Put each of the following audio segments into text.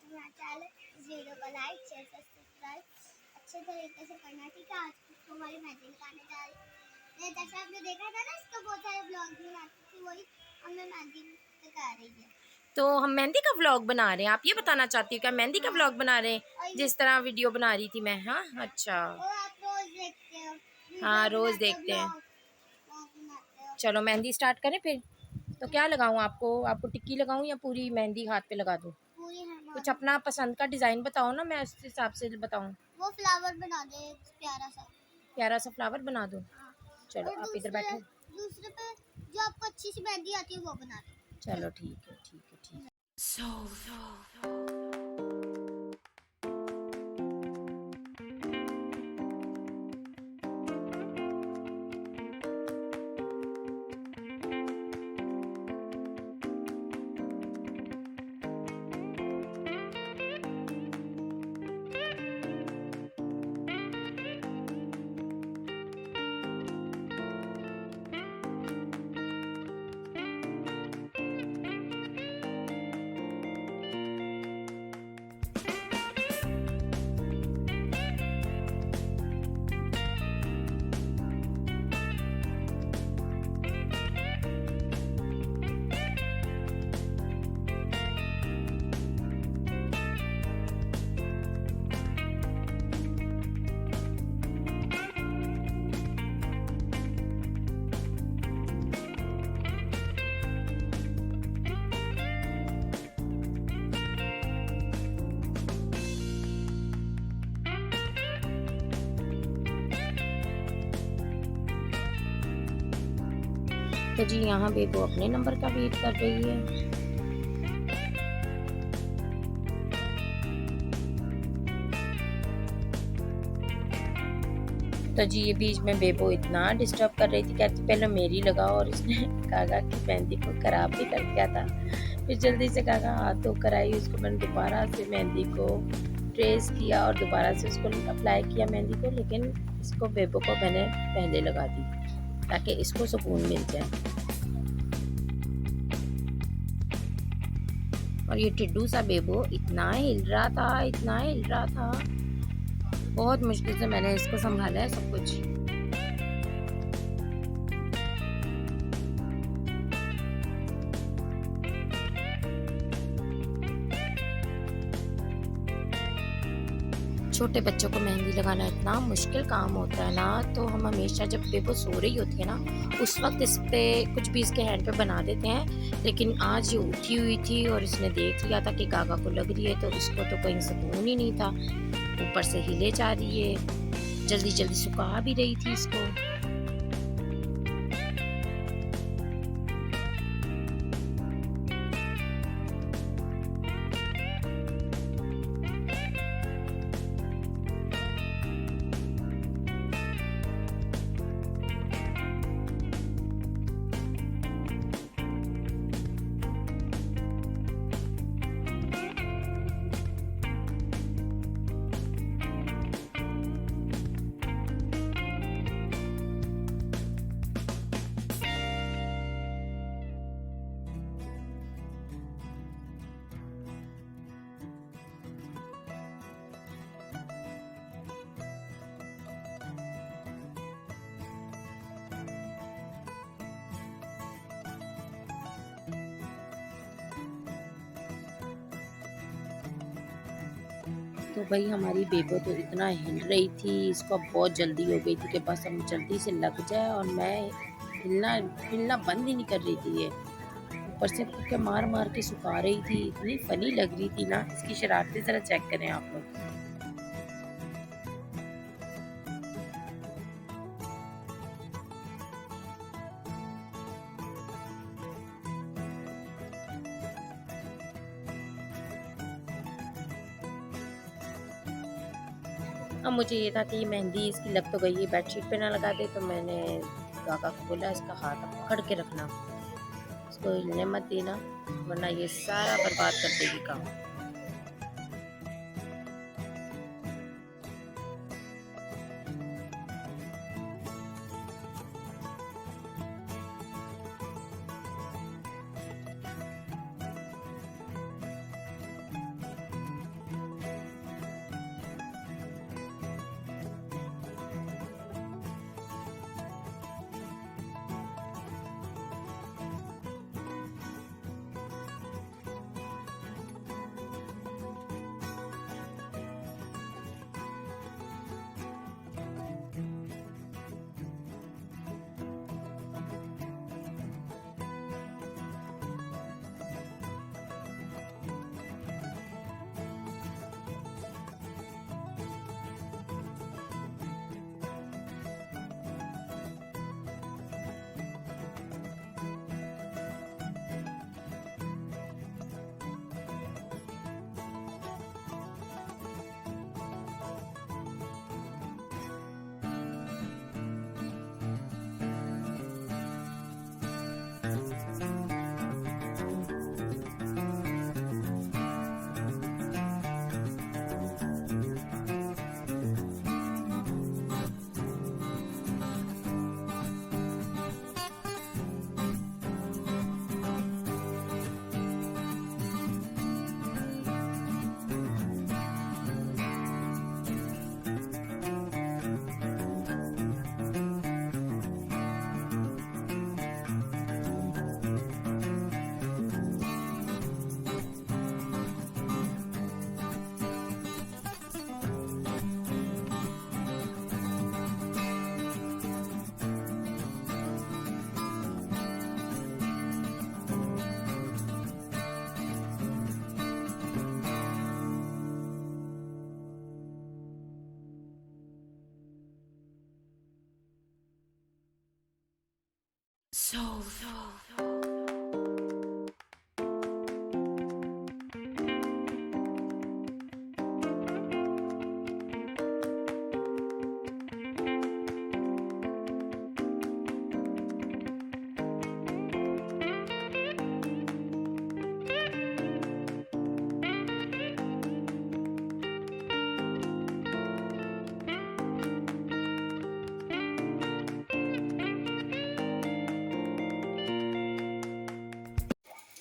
मेरा चैनल। इस वीडियो को लाइक शेयर सब्सक्राइब अच्छे तरीके से करना, ठीक है। आज तो हमारी मेहंदी लगाने जा रही है, जैसे आपने देखा था ना, इसको बहुत सारे ब्लॉग बनाती थी, वही हमें मेहंदी लगा रही है। तो हम मेहंदी का व्लॉग बना रहे हैं, आप ये बताना चाहती हो क्या मेहंदी का व्लॉग बना रहे हैं जिस तरह वीडियो बना रही थी मैं? हाँ अच्छा, और आप रोज देखते हो, हाँ वीडियो रोज बनाते हो, देखते हैं। ब्लॉग बनाते हो। चलो मेहंदी स्टार्ट करें फिर। तो क्या लगाऊं आपको? आपको टिक्की लगाऊं या पूरी मेहंदी हाथ पे लगा दूं? पूरी कुछ हमारी अपना पसंद का डिज़ाइन बताओ ना, मैं उस हिसाब से बताऊं। वो फ्लावर बना दे प्यारा सा। प्यारा सा फ्लावर बना दूं? हाँ। चलो और आप इधर दूसरे बैठो। दूसरे पे जो आपको अच्छी सी मेहंदी आती है वो बना दो। चलो ठीक है ठीक है ठीक है। तो जी यहाँ बेबो अपने नंबर का वेट कर रही है। तो जी ये बीच में बेबो इतना डिस्टर्ब कर रही थी, कहती पहले मेरी लगाओ, और इसने कागा की मेहंदी को ख़राब भी कर दिया था। फिर जल्दी से कागा हाथ धो कर आई, उसको मैंने दोबारा से मेहंदी को ट्रेस किया और दोबारा से उसको अप्लाई किया मेहंदी को, लेकिन इसको बेबो को मैंने पहले लगा दी ताकि इसको सुकून मिल जाए। और ये टिड्डू सा बेबो इतना हिल रहा था, इतना हिल रहा था, बहुत मुश्किल से मैंने इसको संभाला है सब कुछ। छोटे बच्चों को मेहंदी लगाना इतना मुश्किल काम होता है ना, तो हम हमेशा जब बेबो सो रही होती है ना, उस वक्त इस पे कुछ भी इसके हैंड पे बना देते हैं। लेकिन आज ये उठी हुई थी और इसने देख लिया था कि गागा को लग रही है, तो इसको तो कहीं सुकून ही नहीं था, ऊपर से हिले जा रही है, जल्दी जल्दी सुखा भी रही थी इसको। तो भाई हमारी बेबो तो इतना हिल रही थी, इसको बहुत जल्दी हो गई थी कि बस हम जल्दी से लग जाए, और मैं हिलना हिलना बंद ही नहीं कर रही थी ये, ऊपर से क्योंकि मार मार के सुखा रही थी, इतनी फनी लग रही थी ना इसकी शरारतें। ज़रा चेक करें आप लोग। अब मुझे ये था कि ये मेहंदी इसकी लग तो गई है, बेडशीट पे ना लगा दे, तो मैंने काका को बोला इसका हाथ पकड़ के रखना, इसको हिलने मत देना, वरना ये सारा बर्बाद कर देगी काम।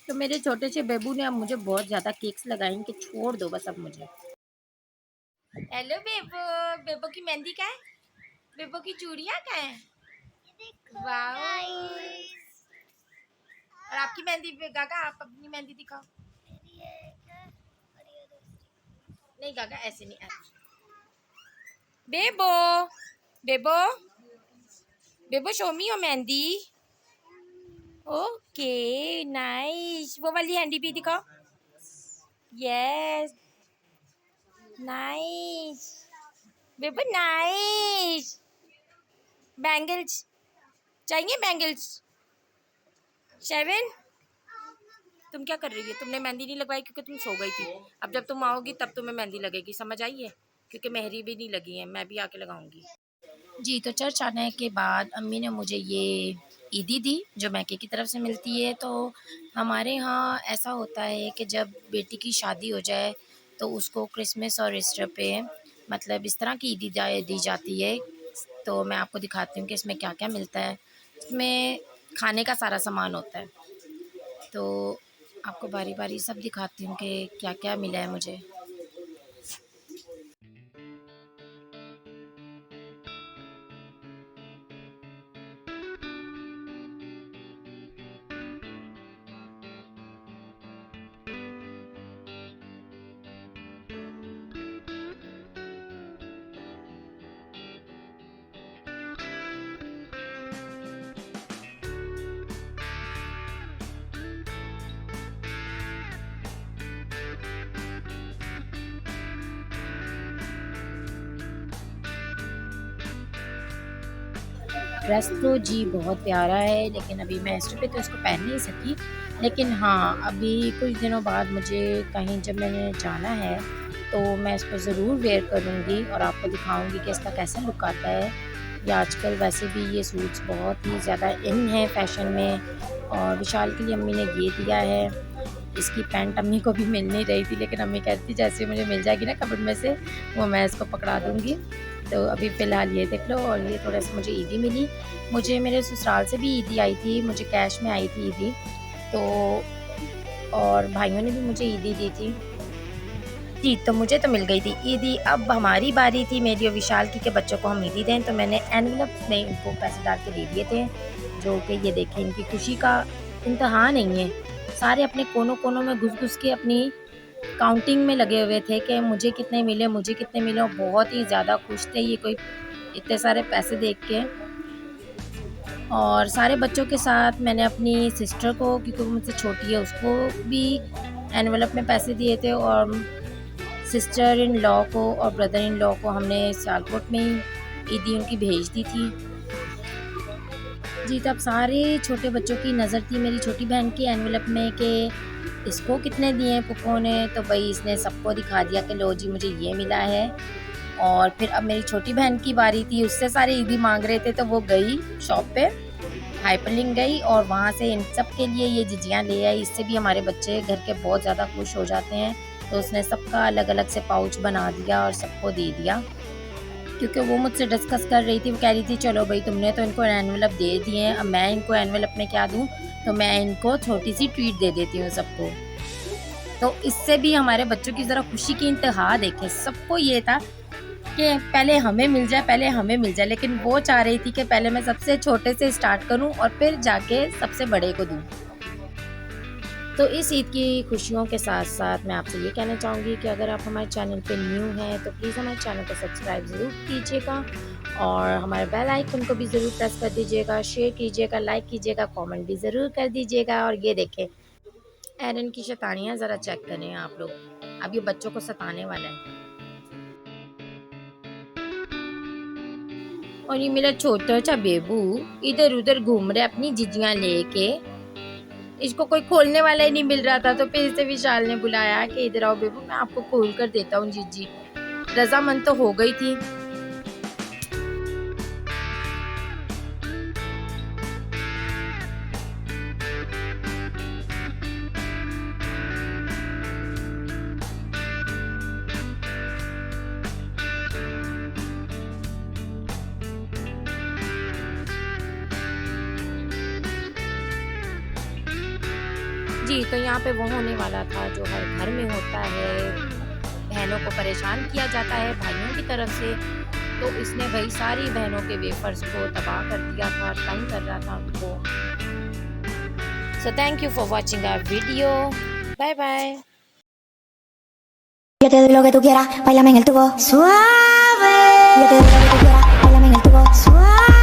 तो मेरे छोटे से बेबू ने अब मुझे बहुत ज़्यादा केक्स लगाई कि छोड़ दो बस अब मुझे। हेलो बेबो, बेबो की मेहंदी का है, बेबो की चूड़ियाँ का है। देखो वाओ, गाइस, और आपकी मेहंदी पे गागा, आप अपनी मेहंदी दिखाओ। मेरी एक है और ये दूसरी। नहीं गागा, ऐसे नहीं, ऐसे। Bebo, Bebo, Bebo show me your mehndi. Okay nice, वो वाली हैंडी भी दिखाओ। Yes nice Bebo, nice. Bangles चाहिए, बैंगल्स। 7। तुम क्या कर रही है? तुमने मेहंदी नहीं लगवाई क्योंकि तुम सो गई थी। अब जब तुम आओगी तब तुम्हें मेहंदी लगेगी, समझ आई है? क्योंकि मेहरी भी नहीं लगी है, मैं भी आके लगाऊंगी। जी, तो चर्च आने के बाद अम्मी ने मुझे ये ईदी दी जो मैके की तरफ से मिलती है। तो हमारे यहाँ ऐसा होता है कि जब बेटी की शादी हो जाए तो उसको क्रिसमस और ईस्टर पे मतलब इस तरह की ईदी दी जाती है। तो मैं आपको दिखाती हूँ कि इसमें क्या-क्या मिलता है। इसमें खाने का सारा सामान होता है। तो आपको बारी-बारी सब दिखाती हूँ कि क्या-क्या मिला है मुझे। ड्रेस तो जी बहुत प्यारा है, लेकिन अभी मैं ईस्टर पे तो इसको पहन नहीं सकी। लेकिन हाँ, अभी कुछ दिनों बाद मुझे कहीं जब मैंने जाना है, तो मैं इसको ज़रूर वेयर करूँगी और आपको दिखाऊँगी कि इसका कैसा लुक आता है। या आजकल वैसे भी ये सूट्स बहुत ही ज़्यादा इन हैं फ़ैशन में। और विशाल के लिए अम्मी ने ये दिया है। इसकी पैंट अम्मी को भी मिल नहीं रही थी, लेकिन अम्मी कहती थी जैसे मुझे मिल जाएगी ना कपबोर्ड में से, वो मैं इसको पकड़ा दूँगी। तो अभी फ़िलहाल ये देख लो, और ये थोड़ा-सा मुझे ईदी मिली। मुझे मेरे ससुराल से भी ईदी आई थी, मुझे कैश में आई थी ईदी। तो और भाइयों ने भी मुझे ईदी दी थी। जी, तो मुझे तो मिल गई थी ईदी। अब हमारी बारी थी मेरी और विशाल की कि बच्चों को हम ईदी दें, तो मैंने एनवेलप में इनको पैसे डाल के दे दिए थे, जो कि ये देखें इनकी खुशी का इंतहा नहीं है। सारे अपने कोनों-कोनों में घुस-घुस के अपनी काउंटिंग में लगे हुए थे कि मुझे कितने मिले, मुझे कितने मिले, और बहुत ही ज़्यादा खुश थे ये कोई इतने सारे पैसे देख के। और सारे बच्चों के साथ मैंने अपनी सिस्टर को, क्योंकि वो मुझसे छोटी है, उसको भी एनवेलप में पैसे दिए थे। और सिस्टर इन लॉ को और ब्रदर इन लॉ को हमने सियालकोट में ही ईदी उनकी भेज दी थी। जी, तब सारे छोटे बच्चों की नज़र थी मेरी छोटी बहन की एनवेलप में कि इसको कितने दिए पुप्पो ने। तो भाई इसने सबको दिखा दिया कि लो जी मुझे ये मिला है। और फिर अब मेरी छोटी बहन की बारी थी, उससे सारे ईदी मांग रहे थे, तो वो गई शॉप पे, हाइपरलिंक गई और वहाँ से इन सब के लिए ये जिजियाँ ले आई। इससे भी हमारे बच्चे घर के बहुत ज़्यादा खुश हो जाते हैं। तो उसने सबका अलग-अलग से पाउच बना दिया और सबको दे दिया। क्योंकि वो मुझसे डिस्कस कर रही थी, वो कह रही थी चलो भाई तुमने तो इनको एनवेलप दे दिए हैं, अब मैं इनको एनवेलप में क्या दूँ, तो मैं इनको छोटी-सी ट्रीट दे देती हूँ सबको। तो इससे भी हमारे बच्चों की ज़रा खुशी की इंतहा देखें। सबको ये था कि पहले हमें मिल जाए, पहले हमें मिल जाए, लेकिन वो चाह रही थी कि पहले मैं सबसे छोटे से स्टार्ट करूँ और फिर जाके सबसे बड़े को दूँ। तो इस ईद की खुशियों के साथ-साथ मैं आपसे ये कहना चाहूँगी कि अगर आप हमारे चैनल पे न्यू हैं, तो प्लीज़ हमारे चैनल को सब्सक्राइब ज़रूर कीजिएगा और हमारे बेल आइकन को भी ज़रूर प्रेस कर दीजिएगा, शेयर कीजिएगा, लाइक कीजिएगा, कमेंट भी ज़रूर कर दीजिएगा। और ये देखें, एरन की शैतानियाँ ज़रा चेक करें आप लोग, अब ये बच्चों को सताने वाला है। और ये मेरा छोटा सा बेबू इधर उधर घूम रहा है अपनी जिजियां लेके। इसको कोई खोलने वाला ही नहीं मिल रहा था, तो फिर से विशाल ने बुलाया कि इधर आओ बेबू, मैं आपको खोल कर देता हूँ जीजी। रजामंद तो हो गई थी। जी, तो यहाँ पे वो होने वाला था जो हर घर में होता है, बहनों को परेशान किया जाता है भाइयों की तरफ से। तो इसने भाई सारी बहनों के वेफर्स को तबाह कर दिया था, तंग कर रहा था उनको। So thank you for watching our video, bye bye. Yo te doy lo que tú quieras, bailame en el tubo suave. Yo te doy lo que tú quieras, bailame en el tubo suave.